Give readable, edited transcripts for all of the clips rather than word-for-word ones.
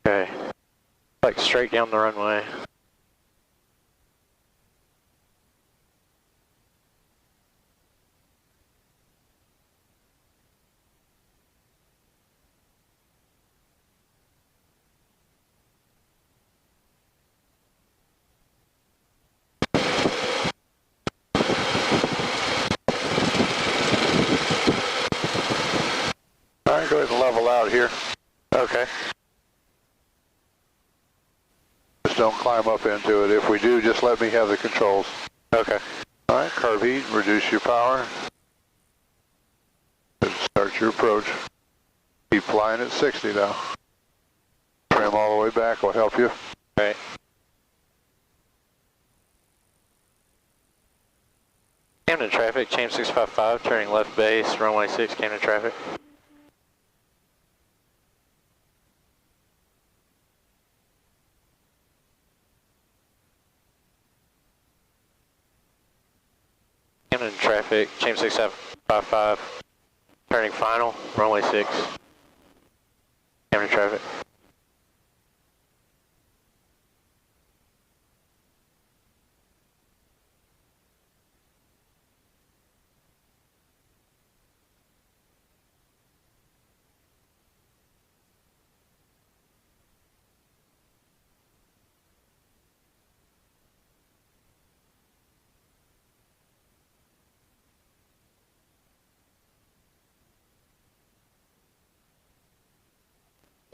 Okay. Like straight down the runway. All right, go ahead and level out here. Okay. Just don't climb up into it. If we do, just let me have the controls. Okay. All right, carb heat, reduce your power. And start your approach. Keep flying at 60 now. Trim all the way back will help you. Okay. Camden traffic, change 655, turning left base, runway 6, Camden traffic. Camden traffic, change 655, turning final, runway 6, Camden traffic.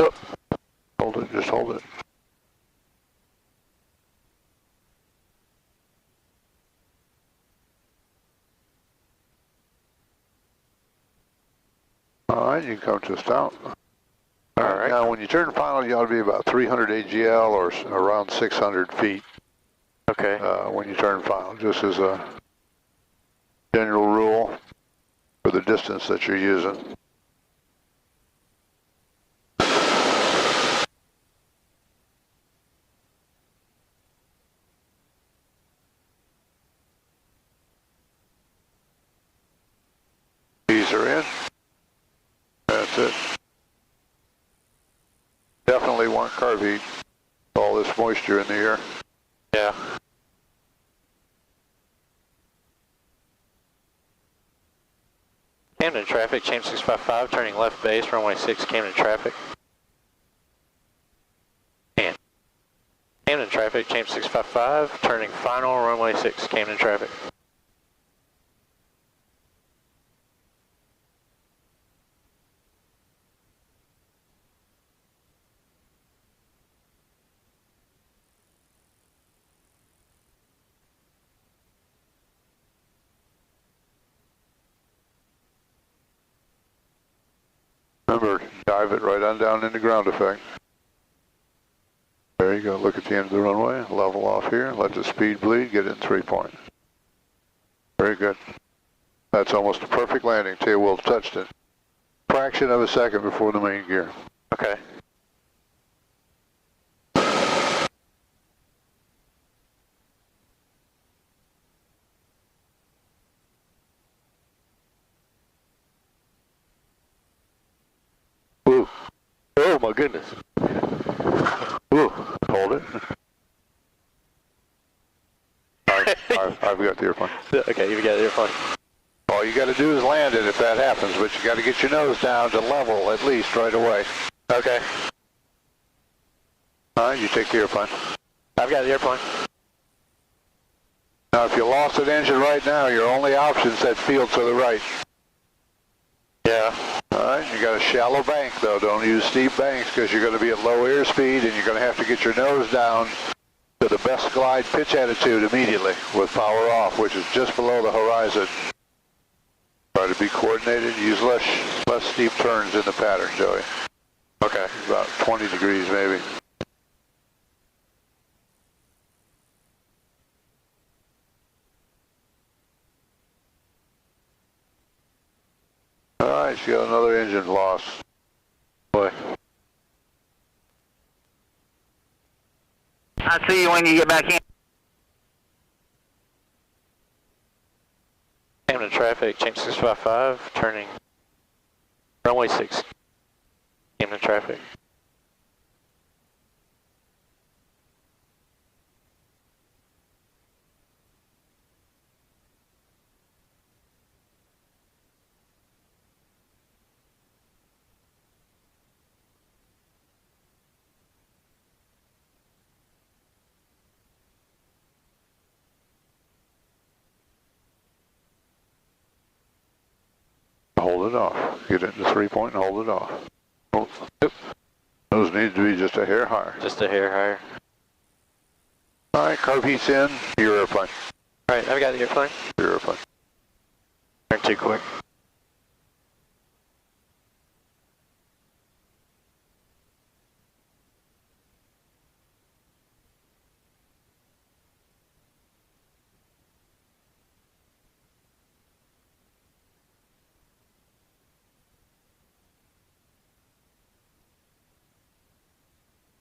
Oh, hold it, just hold it. All right, you can come to a stop. All right. Now, when you turn final, you ought to be about 300 AGL or around 600 feet. Okay. When you turn final, just as a general rule for the distance that you're using. These are in. That's it. Definitely want carb heat. All this moisture in the air. Yeah. Camden traffic, change 655, turning left base, runway 6, Camden traffic. And Camden traffic, change 655, turning final, runway 6, Camden traffic. Remember, dive it right on down into ground effect. There you go, look at the end of the runway, level off here, let the speed bleed, get it in 3 point. Very good. That's almost a perfect landing, tailwheel touched it. Fraction of a second before the main gear. Okay. Woo. Oh my goodness. Woo. Hold it. I've got the airplane. Okay, you got the airplane. All you got to do is land it if that happens, but you got to get your nose down to level at least right away. Okay. All right, you take the airplane. I've got the airplane. Now, if you lost an engine right now, your only option's that field to the right. Yeah. All right, you got a shallow bank though. Don't use steep banks because you're going to be at low airspeed and you're going to have to get your nose down to the best glide pitch attitude immediately with power off, which is just below the horizon. Try to be coordinated. Use less steep turns in the pattern, Joey. Okay. About 20 degrees maybe. All right, you got another engine loss. Boy. I'll see you when you get back in. Camden traffic, change 655, turning runway 6, Camden traffic. hold it off. Get into 3-point and hold it off. Oh, yep. Those need to be just a hair higher. Just a hair higher. All right, carb heat's in. Your airplane. All right, I've got the airplane. Your airplane. Turn too quick.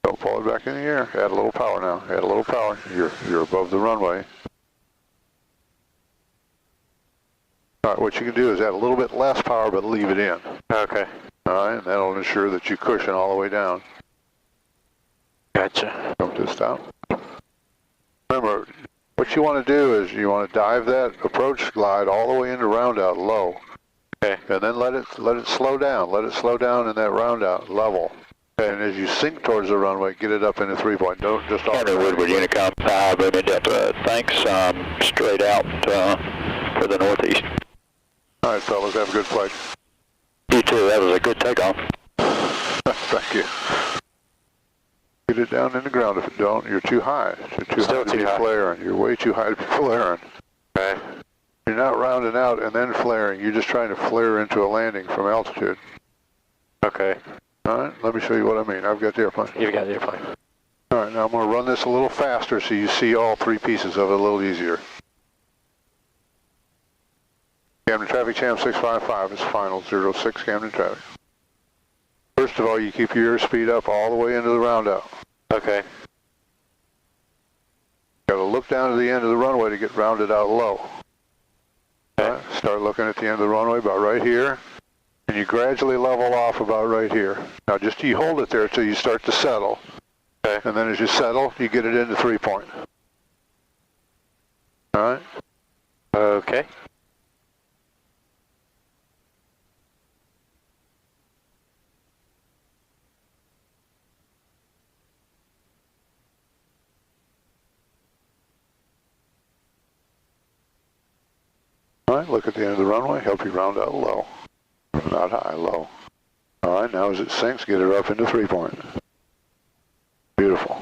Don't pull it back in the air. Add a little power now. Add a little power. You're above the runway. All right, what you can do is add a little bit less power, but leave it in. Okay. All right, and that'll ensure that you cushion all the way down. Gotcha. Come to a stop. Remember, what you want to do is you want to dive that approach glide all the way into round out low. Okay. And then let it slow down. Let it slow down in that round out level. And as you sink towards the runway, get it up into 3-point. Don't just... Woodward Unicom 5, bring it up. Thanks, straight out for the northeast. All right, fellas, have a good flight. You too, that was a good takeoff. Thank you. Get it down in the ground. If it don't, you're too high. You're too Still high to too be high. flaring. You're way too high to be flaring. Okay. You're not rounding out and then flaring. You're just trying to flare into a landing from altitude. Okay. All right, let me show you what I mean. I've got the airplane. You've got the airplane. All right, now I'm going to run this a little faster so you see all 3 pieces of it a little easier. Camden Traffic Channel 655 is final, 06 Camden Traffic. First of all, you keep your airspeed up all the way into the round out. Okay. Got to look down to the end of the runway to get rounded out low. Okay. All right, start looking at the end of the runway about right here. And you gradually level off about right here. Now just you hold it there until you start to settle. Okay. And then as you settle, you get it into 3-point. All right? Okay. All right, look at the end of the runway, help you round out low. Not high, low. All right, now as it sinks, get it up into 3-point. Beautiful.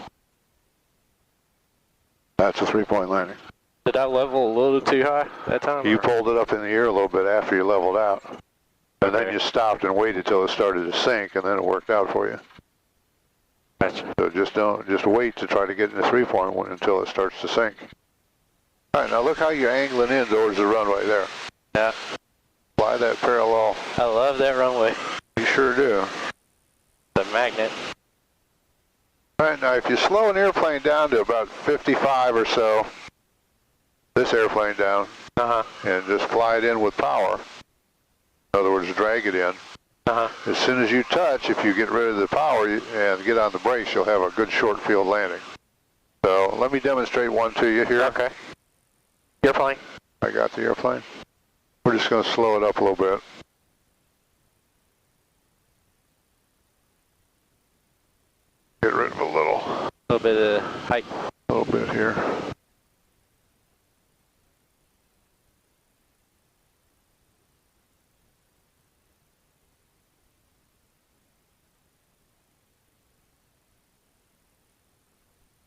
That's a 3-point landing. Did I level a little too high that time? You or? pulled it up in the air a little bit after you leveled out. And then Okay. you stopped and waited till it started to sink, and then it worked out for you. Gotcha. So just wait to try to get into 3-point until it starts to sink. All right, now look how you're angling in towards the runway there. Yeah. Fly that parallel. I love that runway. You sure do. The magnet. All right, now if you slow an airplane down to about 55 or so, this airplane down, and just fly it in with power, in other words, drag it in, as soon as you touch, if you get rid of the power and get on the brakes, you'll have a good short field landing. So let me demonstrate one to you here. Okay. Airplane. I got the airplane. We're just going to slow it up a little bit. Get rid of a A little bit of height. little bit here.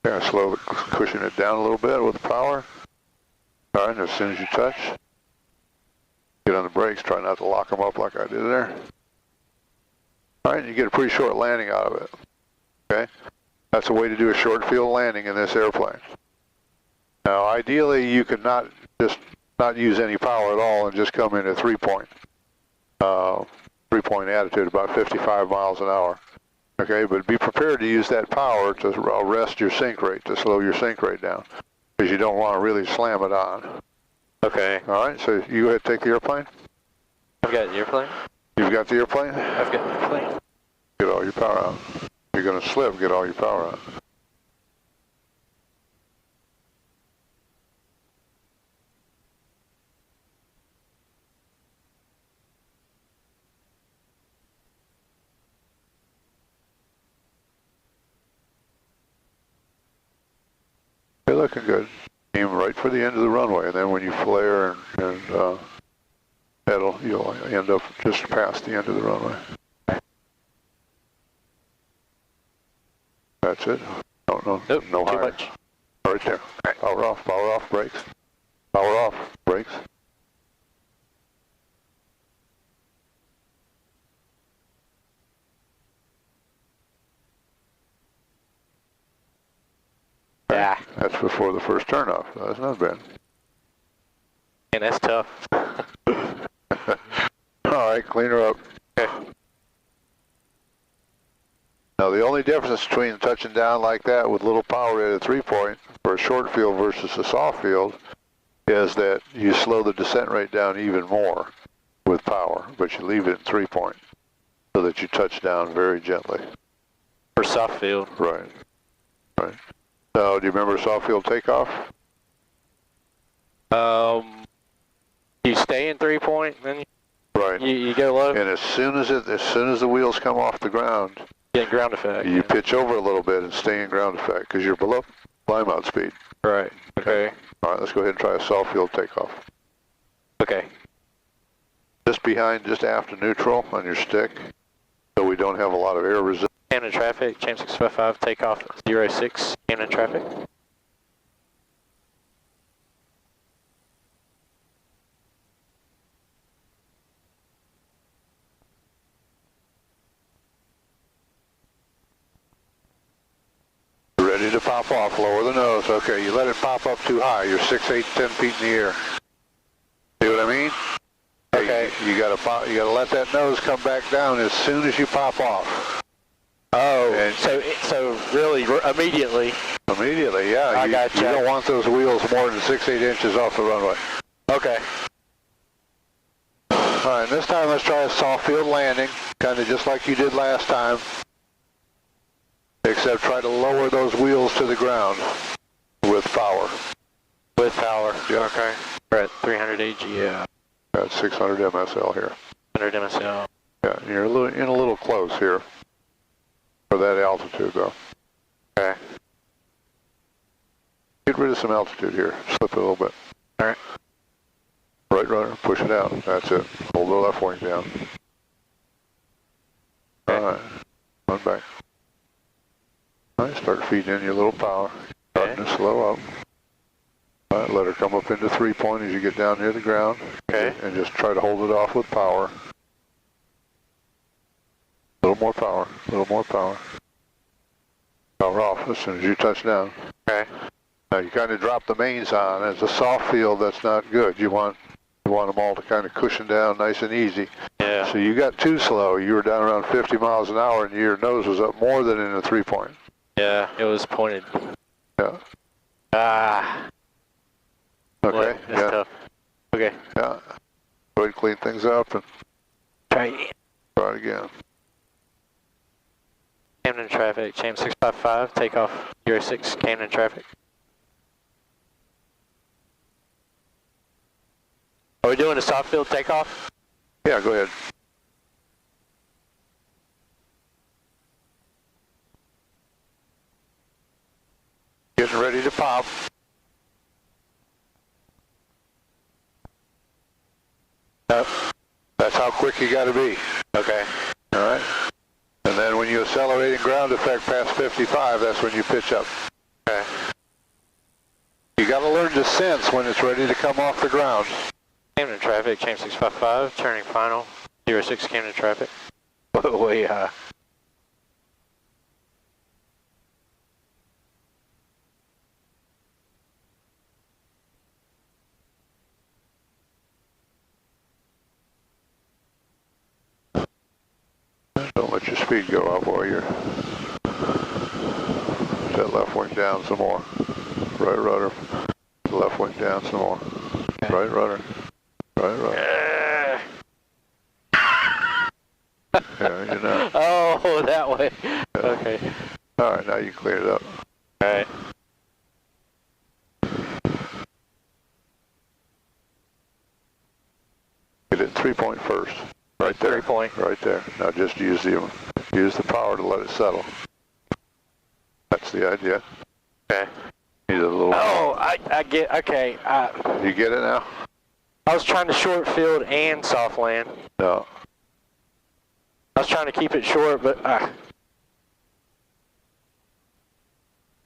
Yeah, slow it, cushion it down a little bit with the power. All right, and as soon as you touch, get on the brakes. Try not to lock them up like I did there. All right, and you get a pretty short landing out of it. Okay, that's a way to do a short field landing in this airplane. Now, ideally, you could not use any power at all and just come in at 3-point. 3-point attitude, about 55 miles an hour. Okay, but be prepared to use that power to arrest your sink rate, to slow your sink rate down, because you don't want to really slam it on. Okay. All right, so you go ahead and take the airplane. I've got the airplane. You've got the airplane? I've got the airplane. Get all your power out. You're going to slip, get all your power out. You're looking good. Aim right for the end of the runway, and then when you flare and You'll end up just past the end of the runway. That's it. No Nope, no too higher. much. Right there. Power off, brakes. Power off, brakes. Yeah. That's before the first turnoff. That's not bad. And that's tough. All right, clean her up. Okay. Now the only difference between touching down like that with little power at a 3-point for a short field versus a soft field is that you slow the descent rate down even more with power, but you leave it at 3-point so that you touch down very gently. For soft field. Right. Now, do you remember soft field takeoff? You stay in 3-point, then Right. you go low. And as soon as the wheels come off the ground, Get ground effect. you pitch over a little bit and stay in ground effect because you're below climb out speed. Right. Okay. All right, let's go ahead and try a soft field takeoff. Okay. Just after neutral on your stick, so we don't have a lot of air resistance. Camden traffic, Cham 655, takeoff 06, Camden traffic. Ready to pop off, lower the nose. Okay, you let it pop up too high. You're 6, 8, 10 feet in the air. See what I mean? Okay. Hey, you gotta let that nose come back down as soon as you pop off. Oh, And so really immediately. immediately, yeah. I you gotcha. don't want those wheels more than 6, 8 inches off the runway. Okay. All right, this time let's try a soft field landing, kind of just like you did last time. Except try to lower those wheels to the ground with power. With power. Yeah. Okay. We're at 300 AG, yeah. Got 600 MSL here. 100 MSL. Yeah, you're in a little close here for that altitude though. Okay. Get rid of some altitude here. Slip it a little bit. All right. Right rudder, push it out. That's it. Hold the left wing down. Okay. All right. Run back. All right, start feeding in your little power. Starting to slow up. All right, let her come up into 3-point as you get down near the ground. Okay. And just try to hold it off with power. A little more power. A little more power. Power off as soon as you touch down. Okay. Now you kind of drop the mains on. As a soft field, that's not good. You want them all to kind of cushion down nice and easy. Yeah. So you got too slow. You were down around 50 miles an hour and your nose was up more than in a 3-point. Yeah, it was pointed. Yeah. Ah. Okay. Boy, that's Yeah. tough. Okay. Yeah. Go ahead and clean things up and Try again. try it again. Camden traffic, Cham 655, takeoff 06, Camden traffic. Are we doing a soft field takeoff? Yeah, go ahead. Getting ready to pop. Yep. That's how quick you got to be. Okay. All right. And then when you accelerate in ground effect past 55, that's when you pitch up. Okay. You got to learn to sense when it's ready to come off the ground. Camden traffic, Cham 655, turning final, 06 Camden traffic. Way high. Don't let your speed go up while you're... That left wing down some more. Right rudder. Left wing down some more. Okay. Right rudder. Right rudder. Yeah, you're not. Oh, that way. Yeah. Okay. All right, now you can clean it up. All right. Get it 3-point first. Right there. 3-point. Right there. Now just use the power to let it settle. That's the idea. Okay. Need a little. Oh, I get, okay. You get it now? I was trying to short field and soft land. No. I was trying to keep it short, but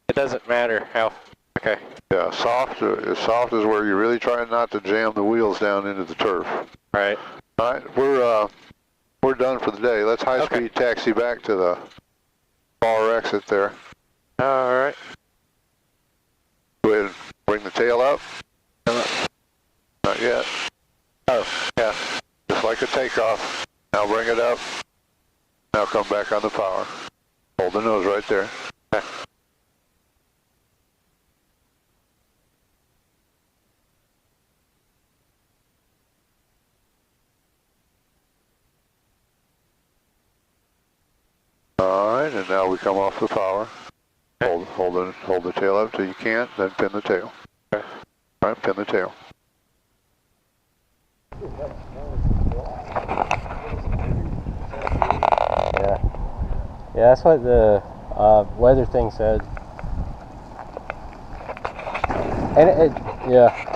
it doesn't matter how. Okay. Yeah, soft is where you're really trying not to jam the wheels down into the turf. Right. All right, we're done for the day. Let's high-speed taxi back to the far exit there. All right. Go ahead and bring the tail up. Not yet. Oh, yeah. Just like a takeoff. Now bring it up. Now come back on the power. Hold the nose right there. Okay. All right, and now we come off the power. Hold the tail up till you can't, then pin the tail. Okay. All right, pin the tail. Yeah, that's what the weather thing said. And yeah.